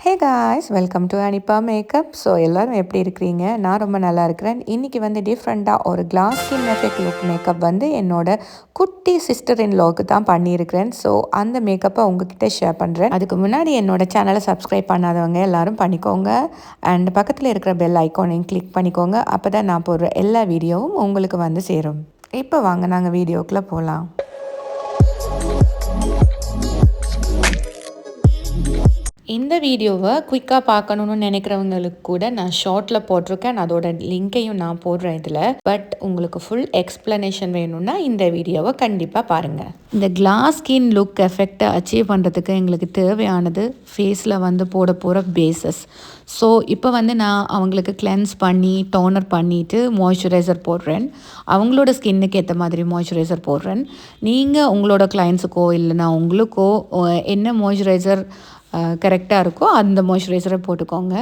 Hey guys, welcome to Anippa makeup. So எல்லோரும் எப்படி இருக்கிறீங்க? நான் ரொம்ப நல்லா இருக்கிறேன். இன்றைக்கி வந்து டிஃப்ரெண்ட்டாக ஒரு class skin effect look makeup வந்து என்னோட குட்டி சிஸ்டர் இன் லாவுக்கு தான் பண்ணியிருக்கிறேன். ஸோ அந்த மேக்கப்பை உங்ககிட்ட ஷேர் பண்ணுறேன். அதுக்கு முன்னாடி என்னோட சேனலை சப்ஸ்கிரைப் பண்ணாதவங்க எல்லோரும் பண்ணிக்கோங்க. அண்ட் பக்கத்தில் இருக்கிற பெல் ஐக்கானையும் கிளிக் பண்ணிக்கோங்க. அப்போ தான் நான் போடுற எல்லா வீடியோவும் உங்களுக்கு வந்து சேரும். இப்போ வாங்க நாங்கள் வீடியோக்குள்ளே போகலாம். இந்த வீடியோவை குயிக்காக பார்க்கணுன்னு நினைக்கிறவங்களுக்கு கூட நான் ஷார்ட்டில் போட்டிருக்கேன். அதோட லிங்க்கையும் நான் போடுறேன் இதில். பட் உங்களுக்கு ஃபுல் எக்ஸ்ப்ளனேஷன் வேணும்னா இந்த வீடியோவை கண்டிப்பாக பாருங்கள். இந்த கிளாஸ் ஸ்கின் லுக் எஃபெக்டை அச்சீவ் பண்ணுறதுக்கு எங்களுக்கு தேவையானது ஃபேஸில் வந்து போட போகிற பேஸஸ். ஸோ இப்போ வந்து நான் அவங்களுக்கு கிளென்ஸ் பண்ணி டோனர் பண்ணிவிட்டு மாய்ஸ்சரைசர் போடுறேன். அவங்களோட ஸ்கின்னுக்கு ஏற்ற மாதிரி மாய்ஸ்சரைசர் போடுறேன். நீங்கள் உங்களோட கிளைண்ட்ஸுக்கோ இல்லைனா உங்களுக்கோ என்ன மாய்ஸ்சரைசர் கரெக்டாக இருக்கோ அந்த மாய்ஸ்சரைசரை போட்டுக்கோங்க.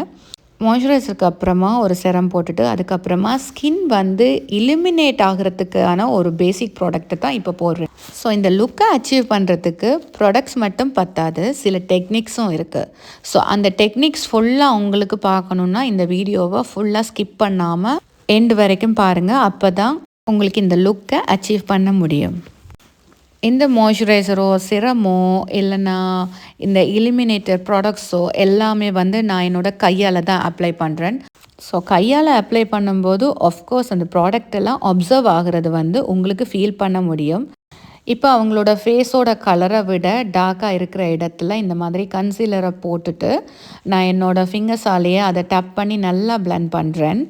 மாய்ஸ்சரைசருக்கு அப்புறமா ஒரு செரம் போட்டுட்டு அதுக்கப்புறமா ஸ்கின் வந்து இலிமினேட் ஆகிறதுக்கான ஒரு பேசிக் ப்ராடக்ட்டை தான் இப்போ போடுறேன். ஸோ இந்த லுக்கை அச்சீவ் பண்ணுறதுக்கு ப்ராடக்ட்ஸ் மட்டும் பத்தாது, சில டெக்னிக்ஸும் இருக்குது. ஸோ அந்த டெக்னிக்ஸ் ஃபுல்லாக உங்களுக்கு பார்க்கணுன்னா இந்த வீடியோவை ஃபுல்லாக ஸ்கிப் பண்ணாமல் எண்டு வரைக்கும் பாருங்கள். அப்போ தான் உங்களுக்கு இந்த லுக்கை அச்சீவ் பண்ண முடியும். இந்த மாய்ஸ்சரைசரோ சிரமோ இல்லைன்னா இந்த இலிமினேட்டர் ப்ராடக்ட்ஸோ எல்லாமே வந்து நான் என்னோடய கையால் தான் அப்ளை பண்ணுறேன். ஸோ கையால் அப்ளை பண்ணும்போது ஆஃப்கோர்ஸ் அந்த ப்ராடக்ட் எல்லாம் அப்சர்வ் ஆகிறது வந்து உங்களுக்கு ஃபீல் பண்ண முடியும். இப்போ அவங்களோட ஃபேஸோட கலரை விட டார்க்காக இருக்கிற இடத்துல இந்த மாதிரி கன்சீலரை போட்டுட்டு நான் என்னோடய ஃபிங்கர்ஸாலேயே அதை டப் பண்ணி நல்லா பிளெண்ட் பண்ணுறேன்.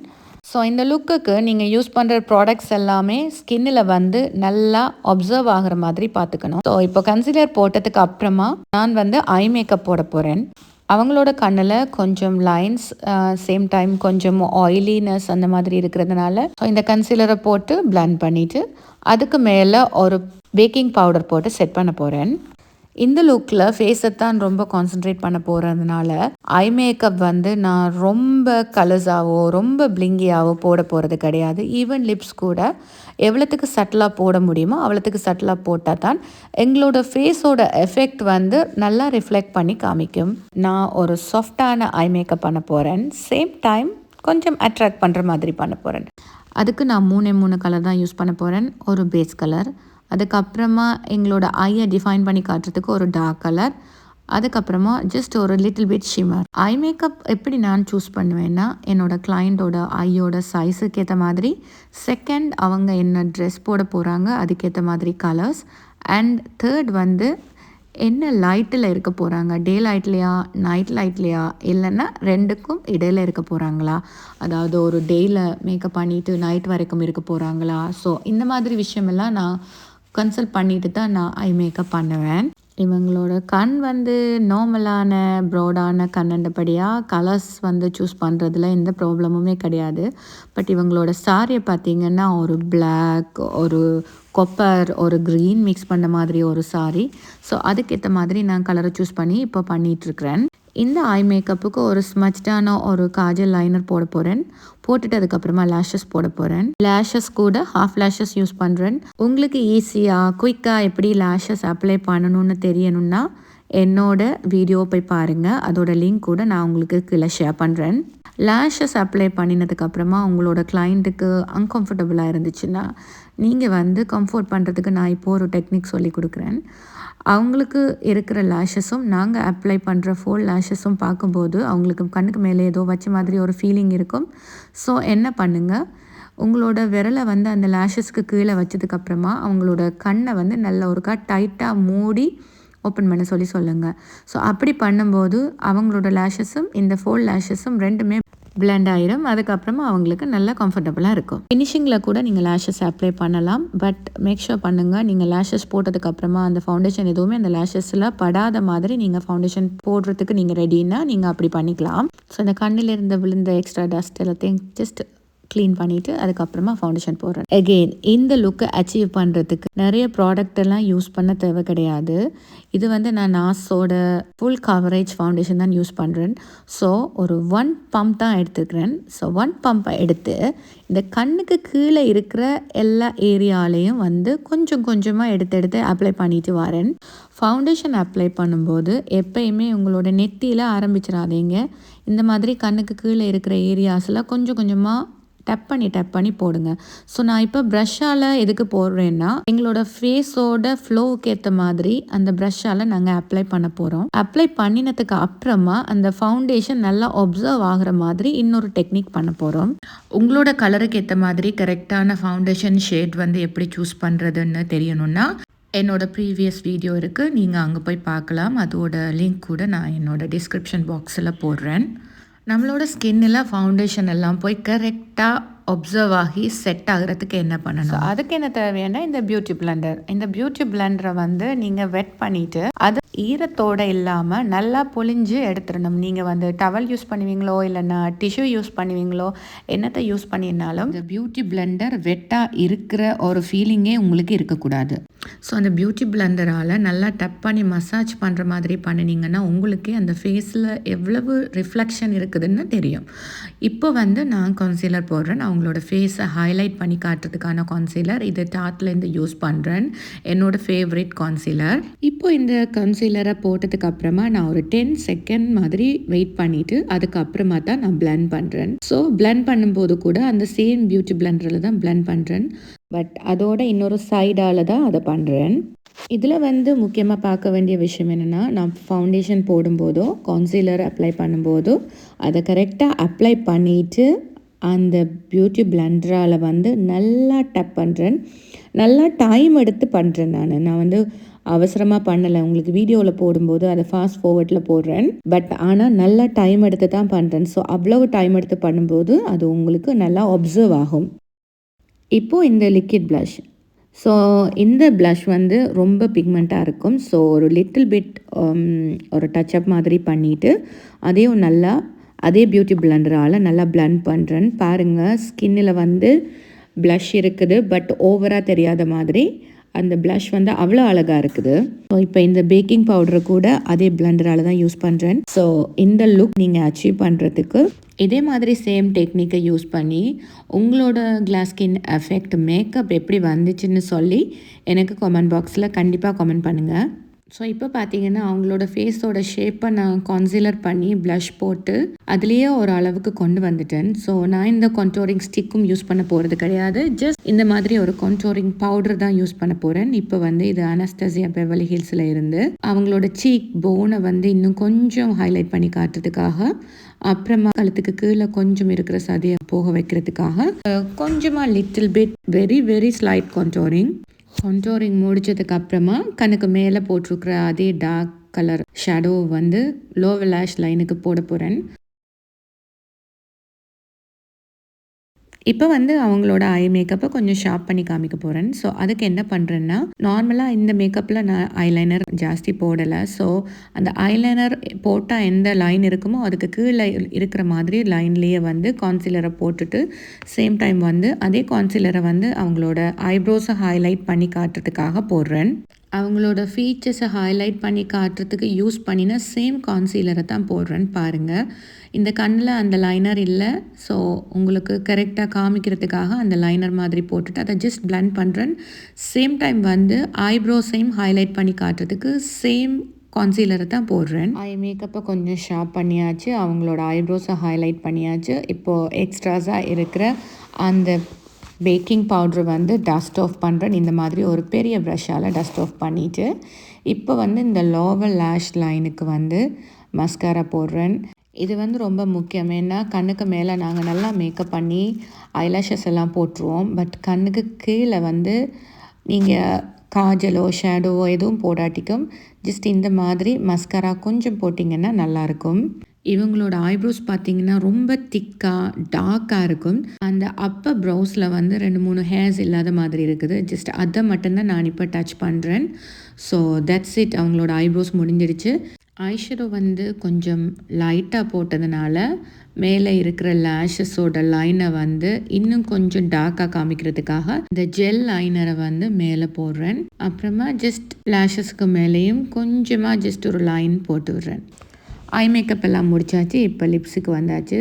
ஸோ இந்த லுக்குக்கு நீங்கள் யூஸ் பண்ணுற ப்ராடக்ட்ஸ் எல்லாமே ஸ்கின்னில் வந்து நல்லா அப்சர்வ் ஆகிற மாதிரி பார்த்துக்கணும். ஸோ இப்போ கன்சீலர் போட்டதுக்கு அப்புறமா நான் வந்து ஐ மேக்கப் போட போகிறேன். அவங்களோட கண்ணில் கொஞ்சம் லைன்ஸ், சேம் டைம் கொஞ்சம் ஆயிலினஸ் அந்த மாதிரி இருக்கிறதுனால ஸோ இந்த கன்சீலரை போட்டு பிளெண்ட் பண்ணிவிட்டு அதுக்கு மேலே ஒரு பேக்கிங் பவுடர் போட்டு செட் பண்ண போகிறேன். இந்த லுக்கில் ஃபேஸை தான் ரொம்ப கான்சென்ட்ரேட் பண்ண போகிறதுனால ஐ மேக்கப் வந்து நான் ரொம்ப கலர்ஸாவோ ரொம்ப பிளிங்கியாவோ போட போகிறது கிடையாது. ஈவன் லிப்ஸ் கூட எவ்வளோத்துக்கு சட்டிலாக போட முடியுமோ அவ்வளோத்துக்கு சட்டிலாக போட்டால் தான் எங்களோட ஃபேஸோட எஃபெக்ட் வந்து நல்லா ரிஃப்ளெக்ட் பண்ணி காமிக்கும். நான் ஒரு சாஃப்டான ஐ மேக்கப் பண்ண போகிறேன். சேம் டைம் கொஞ்சம் அட்ராக்ட் பண்ணுற மாதிரி பண்ண போகிறேன். அதுக்கு நான் 3 கலர் தான் யூஸ் பண்ண போகிறேன். ஒரு பேஸ் கலர், அதுக்கப்புறமா எங்களோட ஐயை டிஃபைன் பண்ணி காட்டுறதுக்கு ஒரு டார்க் கலர், அதுக்கப்புறமா ஜஸ்ட் ஒரு little bit shimmer. Eye makeup எப்படி நான் சூஸ் பண்ணுவேன்னா என்னோடய கிளைண்ட்டோட ஐயோட சைஸுக்கு ஏற்ற மாதிரி, செகண்ட் அவங்க என்ன ட்ரெஸ் போட போகிறாங்க அதுக்கேற்ற மாதிரி கலர்ஸ், அண்ட் தேர்ட் வந்து என்ன லைட்டில் இருக்க போகிறாங்க, டே லைட்லையா நைட் லைட்லையா இல்லைன்னா ரெண்டுக்கும் இடையில் இருக்க போகிறாங்களா, அதாவது ஒரு டேயில் மேக்கப் பண்ணிவிட்டு நைட் வரைக்கும் இருக்க போகிறாங்களா. ஸோ இந்த மாதிரி விஷயமெல்லாம் நான் கன்சல்ட் பண்ணிட்டு தான் நான் ஐ மேக்கப் பண்ணுவேன். இவங்களோட கண் வந்து நார்மலான ப்ராடான கண்ணண்டபடியாக கலர்ஸ் வந்து சூஸ் பண்ணுறதுல எந்த ப்ராப்ளமுமே கிடையாது. பட் இவங்களோட சாரியை பார்த்திங்கன்னா ஒரு பிளாக், ஒரு கொப்பர், ஒரு க்ரீன் மிக்ஸ் பண்ண மாதிரி ஒரு சாரி. ஸோ அதுக்கேற்ற மாதிரி நான் கலரை சூஸ் பண்ணி இப்போ பண்ணிகிட்ருக்கிறேன். இந்த ஐ மேக்கப்புக்கு ஒரு ஸ்மச்டான ஒரு காஜல் லைனர் போட போகிறேன். போட்டுட்டு அதுக்கப்புறமா லேஷஸ் போட போகிறேன். லேஷஸ் கூட ஹாஃப் லேஷஸ் யூஸ் பண்ணுறேன். உங்களுக்கு ஈஸியாக குயிக்காக எப்படி லேஷஸ் அப்ளை பண்ணணும்னு தெரியணும்னா என்னோட வீடியோ போய் பாருங்கள். அதோட லிங்க் கூட நான் உங்களுக்கு கீழே ஷேர் பண்ணுறேன். லேஷஸ் அப்ளை பண்ணினதுக்கப்புறமா உங்களோட கிளைண்ட்டுக்கு அன்கம்ஃபர்டபுளாக இருந்துச்சுன்னா நீங்கள் வந்து கம்ஃபர்ட் பண்ணுறதுக்கு நான் இப்போது ஒரு டெக்னிக் சொல்லி கொடுக்குறேன். அவங்களுக்கு இருக்கிற லேஷஸும் நாங்கள் அப்ளை பண்ணுற ஃபோல் லேஷஸும் பார்க்கும்போது அவங்களுக்கு கண்ணுக்கு மேலே ஏதோ வச்ச மாதிரி ஒரு ஃபீலிங் இருக்கும். ஸோ என்ன பண்ணுங்கள், உங்களோட விரலை வந்து அந்த லேஷஸ்க்கு கீழே வச்சதுக்கப்புறமா அவங்களோட கண்ணை வந்து நல்ல ஒருக்கா டைட்டாக மூடி ஓப்பன் பண்ண சொல்லுங்கள். ஸோ அப்படி பண்ணும்போது அவங்களோட லேஷஸும் இந்த ஃபோல் லேஷஸும் ரெண்டுமே பிளெண்ட் ஆயிரும். அதுக்கப்புறமா அவங்களுக்கு நல்லா கம்ஃபர்டபுளாக இருக்கும். ஃபினிஷிங்கில் கூட நீங்கள் லேஷஸ் அப்ளை பண்ணலாம். பட் மேக் ஷூர் பண்ணுங்கள், நீங்கள் லேஷஸ் போட்டதுக்கப்புறமா அந்த ஃபவுண்டேஷன் எதுவுமே அந்த லேஷஸில் படாத மாதிரி நீங்கள் ஃபவுண்டேஷன் போடுறதுக்கு நீங்கள் ரெடின்னா நீங்கள் அப்படி பண்ணிக்கலாம். ஸோ இந்த கண்ணிலிருந்து விழுந்த எக்ஸ்ட்ரா டஸ்ட் எல்லாத்தையும் ஜஸ்ட் க்ளீன் பண்ணிவிட்டு அதுக்கப்புறமா ஃபவுண்டேஷன் போடுறேன். அகெயின் இந்த லுக்கை அச்சீவ் பண்ணுறதுக்கு நிறைய ப்ராடக்ட் எல்லாம் யூஸ் பண்ண தேவை கிடையாது. இது வந்து நான் நாஸோட ஃபுல் கவரேஜ் ஃபவுண்டேஷன் தான் யூஸ் பண்ணுறேன். ஸோ ஒரு 1 பம்ப் தான் எடுத்துக்கிறேன். ஸோ 1 பம்பை எடுத்து இந்த கண்ணுக்கு கீழே இருக்கிற எல்லா ஏரியாலையும் வந்து கொஞ்சம் கொஞ்சமாக எடுத்து அப்ளை பண்ணிட்டு வரேன். ஃபவுண்டேஷன் அப்ளை பண்ணும்போது எப்பயுமே உங்களோட நெத்தியில் ஆரம்பிச்சிடாதீங்க. இந்த மாதிரி கண்ணுக்கு கீழே இருக்கிற ஏரியாஸில் கொஞ்சம் கொஞ்சமாக டப் பண்ணி போடுங்க. ஸோ நான் இப்போ ப்ரஷ்ஷால் எதுக்கு போடுறேன்னா, எங்களோட ஃபேஸோட ஃப்ளோவுக்கு ஏற்ற மாதிரி அந்த ப்ரஷ்ஷால் நாங்கள் அப்ளை பண்ண போகிறோம். அப்ளை பண்ணினதுக்கு அப்புறமா அந்த ஃபவுண்டேஷன் நல்லா ஒப்சர்வ் ஆகிற மாதிரி இன்னொரு டெக்னிக் பண்ண போகிறோம். உங்களோட கலருக்கு ஏற்ற மாதிரி கரெக்டான ஃபவுண்டேஷன் ஷேட் வந்து எப்படி சூஸ் பண்ணுறதுன்னு தெரியணும்னா என்னோட ப்ரீவியஸ் வீடியோ இருக்குது, நீங்கள் அங்கே போய் பார்க்கலாம். அதோட லிங்க் கூட நான் என்னோட டிஸ்கிரிப்ஷன் பாக்ஸில் போடுறேன். நம்மளோட ஸ்கின்னில் ஃபவுண்டேஷன் எல்லாம் போய் கரெக்டாக ஒப்சர்வ் ஆகி செட் ஆகிறதுக்கு என்ன பண்ணணும், அதுக்கு என்ன தேவையான இந்த பியூட்டி பிளெண்டர். இந்த பியூட்டி பிளெண்டரை வந்து நீங்கள் வெட் பண்ணிவிட்டு அது ஈரத்தோடு இல்லாமல் நல்லா பொழிஞ்சு எடுத்துடணும். நீங்கள் வந்து டவல் யூஸ் பண்ணுவீங்களோ இல்லைன்னா டிஷ்யூ யூஸ் பண்ணுவீங்களோ என்னத்தை யூஸ் பண்ணினாலும் இந்த பியூட்டி பிளெண்டர் வெட்டாக இருக்கிற ஒரு ஃபீலிங்கே உங்களுக்கு இருக்கக்கூடாது. ஸோ அந்த பியூட்டி பிளெண்டரால் நல்லா டப் பண்ணி மசாஜ் பண்ணுற மாதிரி பண்ணினீங்கன்னா உங்களுக்கே அந்த ஃபேஸில் எவ்வளவு ரிஃப்ளெக்ஷன் இருக்குதுன்னு தெரியும். இப்போ வந்து நான் கான்சீலர் போடுறேன். அவங்களோட ஃபேஸை ஹைலைட் பண்ணி காட்டுறதுக்கான கான்சீலர் இது டாட்லேருந்து யூஸ் பண்ணுறேன். என்னோட ஃபேவரட் கான்சீலர். இப்போ இந்த கான்சீலரை போட்டதுக்கு அப்புறமா நான் ஒரு 10 செகண்ட் மாதிரி வெயிட் பண்ணிவிட்டு அதுக்கப்புறமா தான் நான் பிளெண்ட் பண்ணுறேன். ஸோ பிளெண்ட் பண்ணும்போது கூட அந்த சேம் பியூட்டி பிளெண்டரில் தான் பிளெண்ட் பண்ணுறேன். பட் அதோட இன்னொரு சைடால் தான் அதை பண்ணுறேன். இதில் வந்து முக்கியமாக பார்க்க வேண்டிய விஷயம் என்னென்னா, நான் ஃபவுண்டேஷன் போடும்போதோ கான்சீலர் அப்ளை பண்ணும்போதோ அதை கரெக்டாக அப்ளை பண்ணிவிட்டு அந்த பியூட்டி பிளெண்டரால் வந்து நல்லா டப் பண்ணுறேன். நல்லா டைம் எடுத்து பண்ணுறேன். நான் வந்து அவசரமாக பண்ணலை. உங்களுக்கு வீடியோவில் போடும்போது அதை ஃபாஸ்ட் ஃபார்வர்டில் போடுறேன். பட் ஆனால் நல்லா டைம் எடுத்து தான் பண்ணுறேன். ஸோ அவ்வளவு டைம் எடுத்து பண்ணும்போது அது உங்களுக்கு நல்லா ஒப்சர்வ் ஆகும். இப்போது இந்த லிக்விட் ப்ளஷ். ஸோ இந்த ப்ளஷ் வந்து ரொம்ப பிக்மெண்ட்டாக இருக்கும். ஸோ ஒரு லிட்டில் பிட் ஒரு டச்சப் மாதிரி பண்ணிவிட்டு அதையும் நல்லா அதே பியூட்டி பிளெண்டரால் நல்லா பிளெண்ட் பண்ணுறேன். பாருங்கள், ஸ்கின்னில் வந்து ப்ளஷ் இருக்குது பட் ஓவராக தெரியாத மாதிரி அந்த ப்ளஷ் வந்து அவ்வளோ அழகாக இருக்குது. ஸோ இப்போ இந்த பேக்கிங் பவுடரை கூட அதே பிளெண்டரால் தான் யூஸ் பண்ணுறேன். ஸோ இந்த லுக் நீங்கள் அச்சீவ் பண்ணுறதுக்கு இதே மாதிரி சேம் டெக்னிக்கை யூஸ் பண்ணி உங்களோட கிளாஸ் ஸ்கின் எஃபெக்ட் மேக்கப் எப்படி வந்துச்சுன்னு சொல்லி எனக்கு கமெண்ட் பாக்ஸில் கண்டிப்பாக கமெண்ட் பண்ணுங்கள். ஸோ இப்போ பார்த்தீங்கன்னா அவங்களோட ஃபேஸோட ஷேப்பை நான் கான்சீலர் பண்ணி ப்ளஷ் போட்டு அதுலேயே ஒரு அளவுக்கு கொண்டு வந்துட்டேன். ஸோ நான் இந்த கான்டோரிங் ஸ்டிக்கும் யூஸ் பண்ண போகிறது கிடையாது. ஜஸ்ட் இந்த மாதிரி ஒரு கான்டோரிங் பவுடர் தான் யூஸ் பண்ண போகிறேன். இப்போ வந்து இது அனஸ்தசியா பெவர்லி ஹில்ஸில் இருந்து அவங்களோட சீக் போனை வந்து இன்னும் கொஞ்சம் ஹைலைட் பண்ணி காட்டுறதுக்காக, அப்புறமா கழுத்துக்கு கீழே கொஞ்சம் இருக்கிற சதையை போக வைக்கிறதுக்காக கொஞ்சமாக little bit very slight contouring முடிச்சதுக்கு அப்புறமா கண்ணுக்கு மேலே போட்டிருக்கிற அதே டார்க் கலர் ஷேடோ வந்து லோவர் லேஷ் லைனுக்கு போட போகிறேன். இப்போ வந்து அவங்களோட ஐ மேக்கப்பை கொஞ்சம் ஷார்ப் பண்ணி காமிக்க போகிறேன். ஸோ அதுக்கு என்ன பண்ணுறேன்னா, நார்மலாக இந்த மேக்கப்பில் நான் ஐலைனர் ஜாஸ்தி போடலை. ஸோ அந்த ஐலைனர் போட்டால் எந்த லைன் இருக்குமோ அதுக்கு கீழே இருக்கிற மாதிரி லைன்லேயே வந்து கான்சீலரை போட்டுட்டு சேம் டைம் வந்து அதே கான்சீலரை வந்து அவங்களோட ஐப்ரோஸை ஹைலைட் பண்ணி காட்டுறதுக்காக போடுறேன். அவங்களோட ஃபீச்சர்ஸை ஹைலைட் பண்ணி காட்டுறதுக்கு யூஸ் பண்ணின சேம் கான்சீலரை தான் போடுறேன். பாருங்கள், இந்த கண்ணில் அந்த லைனர் இல்லை. ஸோ உங்களுக்கு கரெக்டாக காமிக்கிறதுக்காக அந்த லைனர் மாதிரி போட்டுட்டு அதை ஜஸ்ட் பிளெண்ட் பண்ணுறேன். சேம் டைம் வந்து ஐப்ரோஸையும் ஹைலைட் பண்ணி காட்டுறதுக்கு சேம் கான்சீலரை தான் போடுறேன். ஐ மேக்கப்பை கொஞ்சம் ஷார்ப் பண்ணியாச்சு, அவங்களோட ஐப்ரோஸை ஹைலைட் பண்ணியாச்சு. இப்போது எக்ஸ்ட்ராஸாக இருக்கிற அந்த பேக்கிங் பவுட்ரு வந்து டஸ்ட் ஆஃப் பண்ணுறேன். இந்த மாதிரி ஒரு பெரிய ப்ரஷ்ஷால் டஸ்ட் ஆஃப் பண்ணிவிட்டு இப்போ வந்து இந்த லோவர் லேஷ் லைனுக்கு வந்து மஸ்காரா போடுறேன். இது வந்து ரொம்ப முக்கியம். ஏன்னா கண்ணுக்கு மேலே நாங்கள் நல்லா மேக்கப் பண்ணி ஐலாஷஸ் எல்லாம் போட்டுருவோம். பட் கண்ணுக்கு கீழே வந்து நீங்கள் காஜலோ ஷேடோவோ எதுவும் போடாட்டிக்கும் ஜஸ்ட் இந்த மாதிரி மஸ்காரா கொஞ்சம் போட்டிங்கன்னா நல்லாயிருக்கும். இவங்களோட ஐப்ரோஸ் பார்த்திங்கன்னா ரொம்ப திக்காக டார்க்காக இருக்கும். அந்த அப்பர் ப்ரௌஸில் வந்து 2-3 ஹேர்ஸ் இல்லாத மாதிரி இருக்குது. ஜஸ்ட் அதை மட்டும்தான் நான் இப்போ டச் பண்ணுறேன். So that's it. அவங்களோட ஐப்ரோஸ் முடிஞ்சிடுச்சு. ஐஷேடோ வந்து கொஞ்சம் லைட்டாக போட்டதுனால மேலே இருக்கிற லேஷஸோட லைனை வந்து இன்னும் கொஞ்சம் டார்க்காக காமிக்கிறதுக்காக இந்த ஜெல் லைனரை வந்து மேலே போடுறேன். அப்புறமா ஜஸ்ட் லேஷஸ்க்கு மேலேயும் கொஞ்சமாக ஜஸ்ட் ஒரு லைன் போட்டு விடுறேன். ஐ மேக்கப் எல்லாம் முடிச்சாச்சு. இப்போ லிப்ஸுக்கு வந்தாச்சு.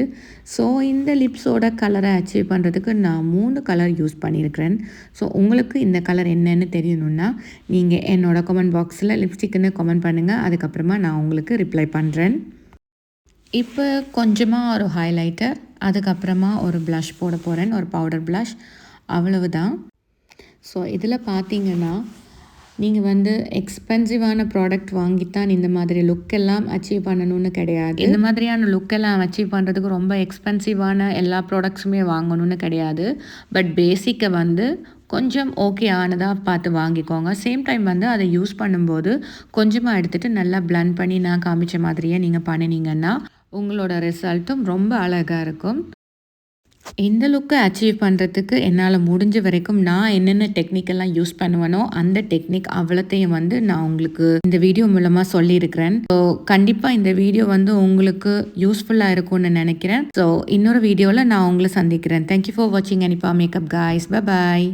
ஸோ இந்த லிப்ஸோட கலரை அச்சீவ் பண்ணுறதுக்கு நான் 3 கலர் யூஸ் பண்ணியிருக்கிறேன். ஸோ உங்களுக்கு இந்த கலர் என்னன்னு தெரியணுன்னா நீங்கள் என்னோடய கமெண்ட் பாக்ஸில் லிப்ஸ்டிக்குன்னு கமெண்ட் பண்ணுங்கள். அதுக்கப்புறமா நான் உங்களுக்கு ரிப்ளை பண்ணுறேன். இப்போ கொஞ்சமாக ஒரு ஹைலைட்டர், அதுக்கப்புறமா ஒரு ப்ளஷ் போட போகிறேன், ஒரு பவுடர் ப்ளஷ், அவ்வளவுதான். ஸோ இதில் பார்த்தீங்கன்னா நீங்கள் வந்து எக்ஸ்பென்சிவான ப்ராடக்ட் வாங்கித்தான் இந்த மாதிரி லுக்கெல்லாம் அச்சீவ் பண்ணணும்னு கிடையாது. இந்த மாதிரியான லுக்கெல்லாம் அச்சீவ் பண்ணுறதுக்கு ரொம்ப எக்ஸ்பென்சிவான எல்லா ப்ராடக்ட்ஸுமே வாங்கணும்னு கிடையாது. பட் பேசிக்கை வந்து கொஞ்சம் ஓகே ஆனதாக பார்த்து வாங்கிக்கோங்க. சேம் டைம் வந்து அதை யூஸ் பண்ணும்போது கொஞ்சமாக எடுத்துகிட்டு நல்லா பிளண்ட் பண்ணி நான் காமிச்ச மாதிரியே நீங்கள் பண்ணினீங்கன்னா உங்களோட ரிசல்ட்டும் ரொம்ப அழகாக இருக்கும். இந்த லுக்கை அச்சீவ் பண்ணுறதுக்கு என்னால் முடிஞ்ச வரைக்கும் நான் என்னென்ன டெக்னிக்கெல்லாம் யூஸ் பண்ணுவேனோ அந்த டெக்னிக் அவ்வளோத்தையும் வந்து நான் உங்களுக்கு இந்த வீடியோ மூலமாக சொல்லியிருக்கிறேன். ஸோ கண்டிப்பாக இந்த வீடியோ வந்து உங்களுக்கு யூஸ்ஃபுல்லாக இருக்கும்னு நினைக்கிறேன். ஸோ இன்னொரு வீடியோவில் நான் உங்களை சந்திக்கிறேன். தேங்க்யூ ஃபார் வாட்சிங் Hanifa makeup guys. Bye bye.